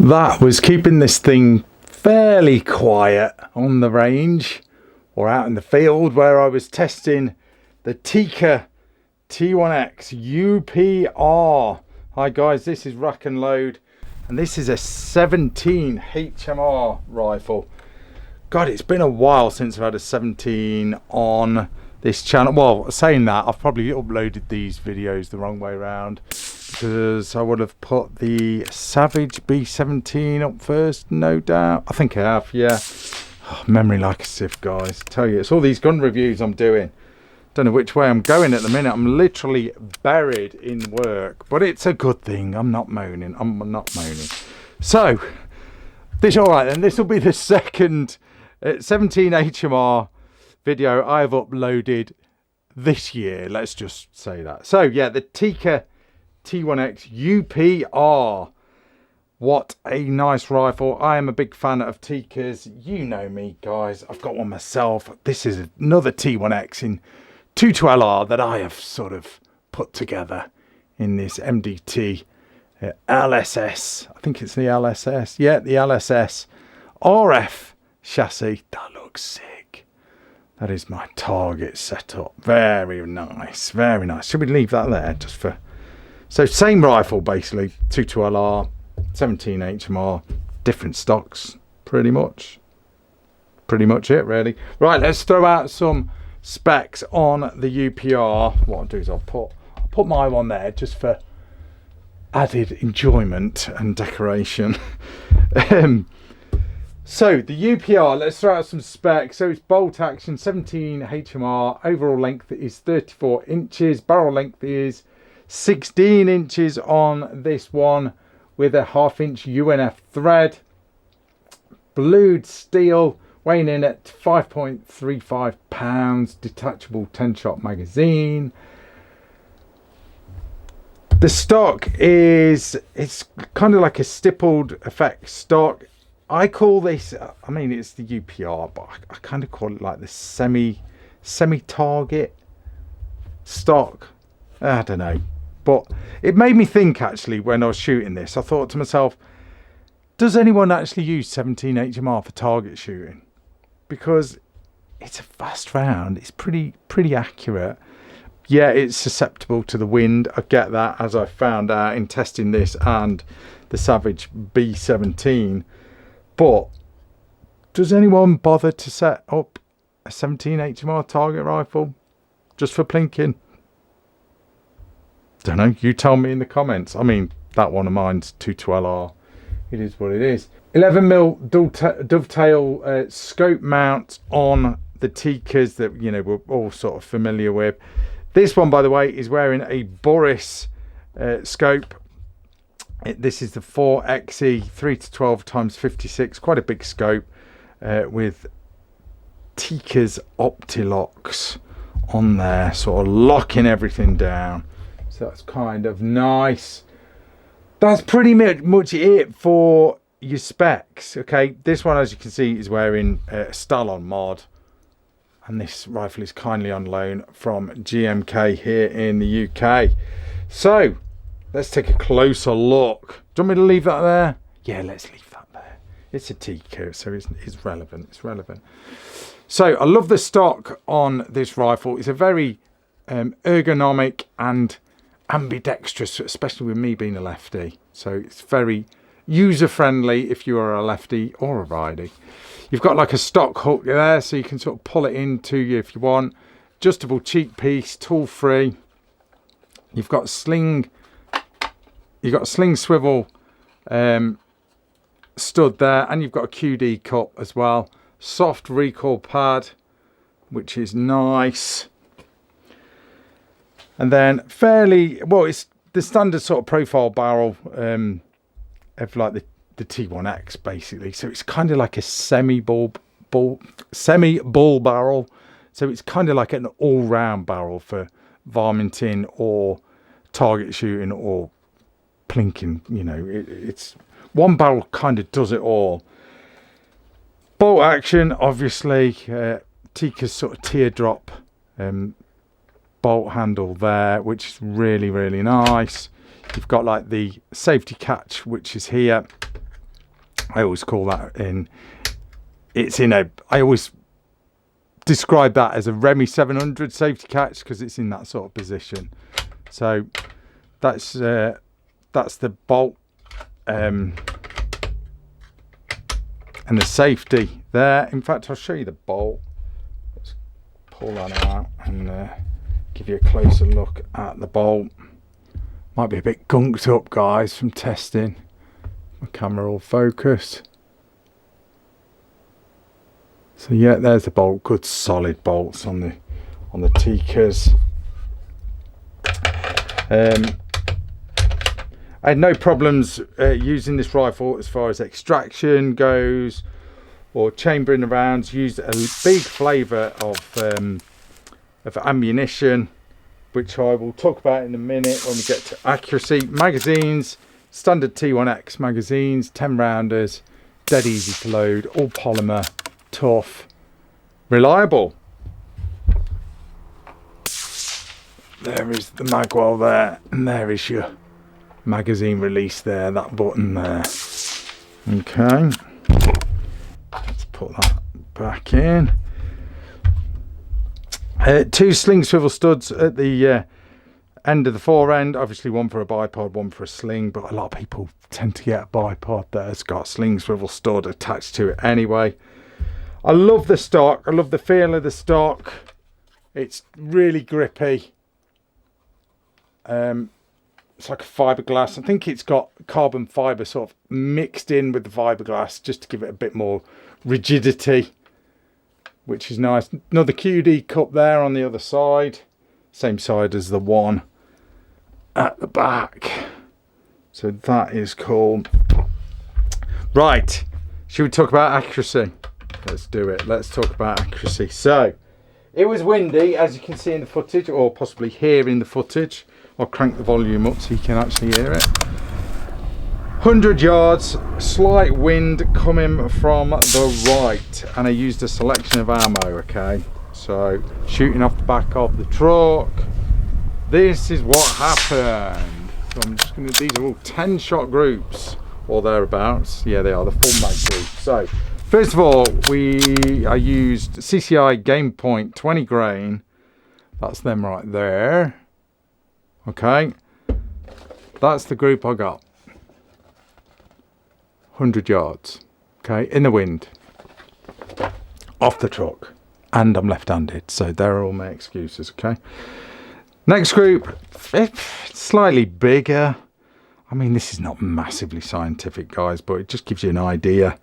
That was keeping this thing fairly quiet on the range or out in the field where I was testing the Tikka T1x UPR. Hi guys, this is RACKNLOAD and this is a 17 HMR rifle. God, it's been a while since I've had a 17 on this channel. Well, saying that, I've probably uploaded these videos the wrong way around because I would have put the Savage B17 up first, no doubt. I think I have, yeah. Oh, memory like a sieve, guys. I tell you, it's all these gun reviews I'm doing. Don't know which way I'm going at the minute. I'm literally buried in work, but it's a good thing. I'm not moaning. I'm not moaning. So, this all right then. This will be the second 17 HMR video I've uploaded this year. Let's just say that. So yeah, the Tikka T1x UPR. What a nice rifle. I am a big fan of Tikkas. You know me, guys. I've got one myself. This is another T1x in 22LR that I have sort of put together in this MDT LSS. I think it's the LSS. Yeah, the LSS RF chassis. That looks sick. That is my target setup. Very nice, very nice. Should we leave that there just for... So same rifle basically, 22LR, 17 HMR, different stocks, pretty much it really. Right, let's throw out some specs on the UPR. What I'll do is I'll put my one there just for added enjoyment and decoration. So the UPR, let's throw out some specs. So it's bolt action, 17 HMR, overall length is 34 inches, barrel length is 16 inches on this one with a 1/2 inch UNF thread, blued steel, weighing in at 5.35 pounds, detachable 10-shot magazine. The stock it's kind of like a stippled effect stock. I call this, I mean, it's the UPR, but I kind of call it like the semi-target stock. I don't know. But it made me think, actually, when I was shooting this. I thought to myself, does anyone actually use 17 HMR for target shooting? Because it's a fast round. It's pretty accurate. Yeah, it's susceptible to the wind. I get that, as I found out in testing this and the Savage B17. But does anyone bother to set up a 17 HMR target rifle just for plinking? Don't know, you tell me in the comments. I mean, that one of mine's 22LR. It is what it is. 11mm dovetail scope mount on the Tikkas that, you know, we're all sort of familiar with. This one, by the way, is wearing a Boris scope. This is the 4XE 3-12x56, quite a big scope with Tikka's Optilocks on there, sort of locking everything down. So that's kind of nice. That's pretty much it for your specs. Okay, this one, as you can see, is wearing a Stallon mod, and this rifle is kindly on loan from GMK here in the UK. So let's take a closer look. Do you want me to leave that there? Yeah, let's leave that there. It's a Tikka, so it's relevant. It's relevant. So I love the stock on this rifle. It's a very ergonomic and ambidextrous, especially with me being a lefty. So it's very user-friendly if you are a lefty or a righty. You've got like a stock hook there, so you can sort of pull it into you if you want. Adjustable cheek piece, tool-free. You've got sling swivel stud there, and you've got a QD cup as well. Soft recoil pad, which is nice. And then fairly, well, it's the standard sort of profile barrel of like the T1X basically. So it's kind of like a semi-bull barrel. So it's kind of like an all-round barrel for varminting or target shooting or plinking. You know, it's one barrel kind of does it all. Bolt action, obviously, Tikka's sort of teardrop bolt handle there, which is really nice. You've got like the safety catch, which is here, I always call that in, it's in a, I always describe that as a Remy 700 safety catch because it's in that sort of position. So that's the bolt and the safety there. In fact, I'll show you the bolt. Let's pull that out and give you a closer look at the bolt. Might be a bit gunked up, guys, from testing. My camera all focused. So yeah, there's the bolt. Good solid bolts on the Tikkas. I had no problems using this rifle as far as extraction goes or chambering the rounds. Used a big flavour of ammunition, which I will talk about in a minute when we get to accuracy. Magazines, standard T1X magazines, 10 rounders, dead easy to load, all polymer, tough, reliable. There is the magwell there, and there is your magazine release there, that button there. Okay, let's put that back in. 2 sling swivel studs at the end of the fore end, obviously one for a bipod, one for a sling, but a lot of people tend to get a bipod that's got a sling swivel stud attached to it anyway. I love the stock, I love the feel of the stock. It's really grippy. It's like a fiberglass. I think it's got carbon fiber sort of mixed in with the fiberglass just to give it a bit more rigidity, which is nice. Another QD cup there on the other side, same side as the one at the back. So that is cool. Right, should we talk about accuracy? Let's do it. Let's talk about accuracy. So it was windy, as you can see in the footage, or possibly hear in the footage. I'll crank the volume up so you can actually hear it. 100 yards, slight wind coming from the right, and I used a selection of ammo. Okay, so shooting off the back of the truck. This is what happened. So I'm just gonna, these are all 10-shot groups or thereabouts. Yeah, they are the full mag group. So first of all, I used CCI Game Point 20 grain. That's them right there. Okay, that's the group I got. 100 yards, okay, in the wind, off the truck, and I'm left-handed, so there are all my excuses. Okay, next group, slightly bigger. I mean, this is not massively scientific, guys, but it just gives you an idea.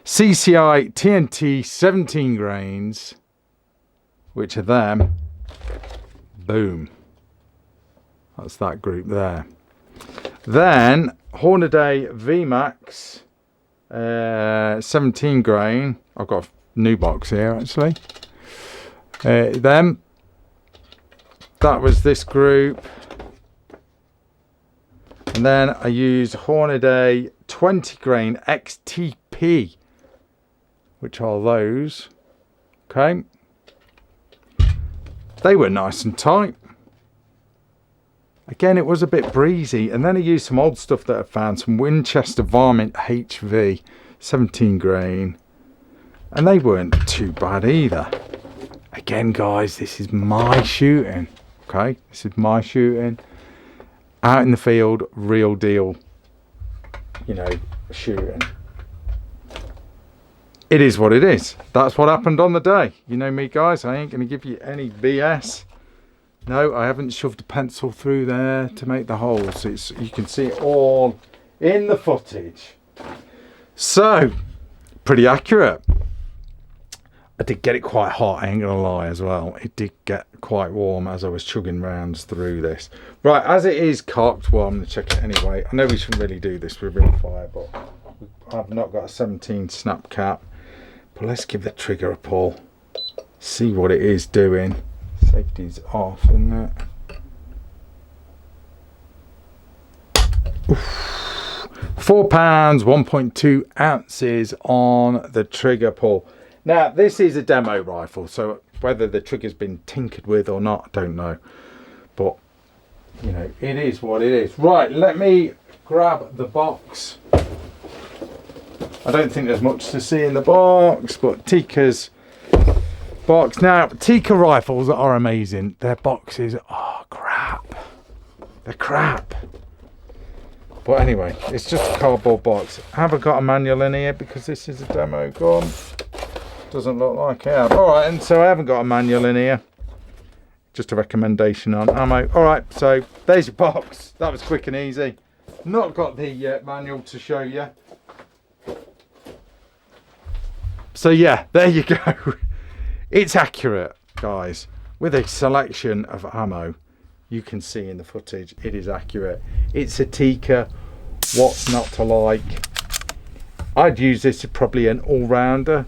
CCI TNT 17 grains, which are them. Boom. That's that group there. Then Hornaday VMAX 17 grain. I've got a new box here actually. That was this group. And then I used Hornaday 20 grain XTP, which are those. Okay. They were nice and tight. Again, it was a bit breezy, and then I used some old stuff that I found, some Winchester Varmint HV 17 grain, and they weren't too bad either. Again, guys, this is my shooting. Okay, this is my shooting out in the field, real deal, you know, shooting. It is what it is. That's what happened on the day. You know me, guys, I ain't gonna give you any BS. No, I haven't shoved a pencil through there to make the holes. You can see it all in the footage. So, pretty accurate. I did get it quite hot, I ain't gonna lie as well. It did get quite warm as I was chugging rounds through this. Right, as it is cocked, well, I'm gonna check it anyway. I know we shouldn't really do this with rimfire, but I've not got a 17 snap cap. But let's give the trigger a pull. See what it is doing. Safety's off, isn't it? Oof. 4 pounds, 1.2 ounces on the trigger pull. Now, this is a demo rifle, so whether the trigger's been tinkered with or not, I don't know. But, you know, it is what it is. Right, let me grab the box I don't think there's much to see in the box, but Tikka's box. Now, Tikka rifles are amazing. Their boxes are crap. They're crap. But anyway, it's just a cardboard box. I haven't got a manual in here because this is a demo gun. Doesn't look like I have. Alright, and so I haven't got a manual in here. Just a recommendation on ammo. Alright, so there's your box. That was quick and easy. Not got the manual to show you. So yeah, there you go. It's accurate, guys. With a selection of ammo, you can see in the footage, it is accurate. It's a Tikka. What's not to like? I'd use this as probably an all-rounder.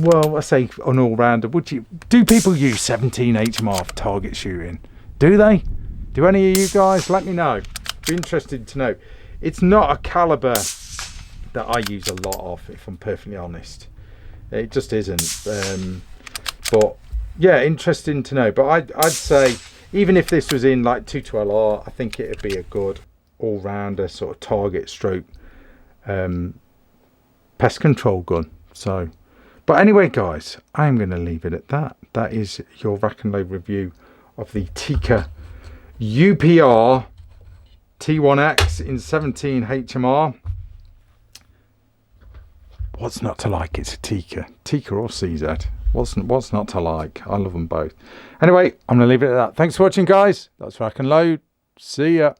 Well, I say an all-rounder. Do people use 17 HMR for target shooting? Do they? Do any of you guys? Let me know. Be interested to know. It's not a caliber that I use a lot of, if I'm perfectly honest. It just isn't. But yeah, interesting to know. But I'd say even if this was in like 212R, I think it'd be a good all-rounder sort of target stroke pest control gun. So, but anyway, guys, I'm going to leave it at that. That is your rack and load review of the Tikka UPR T1X in 17 HMR. What's not to like? It's a Tikka or CZ. What's not to like? I love them both. Anyway, I'm going to leave it at that. Thanks for watching, guys. That's Rack and Load. See ya.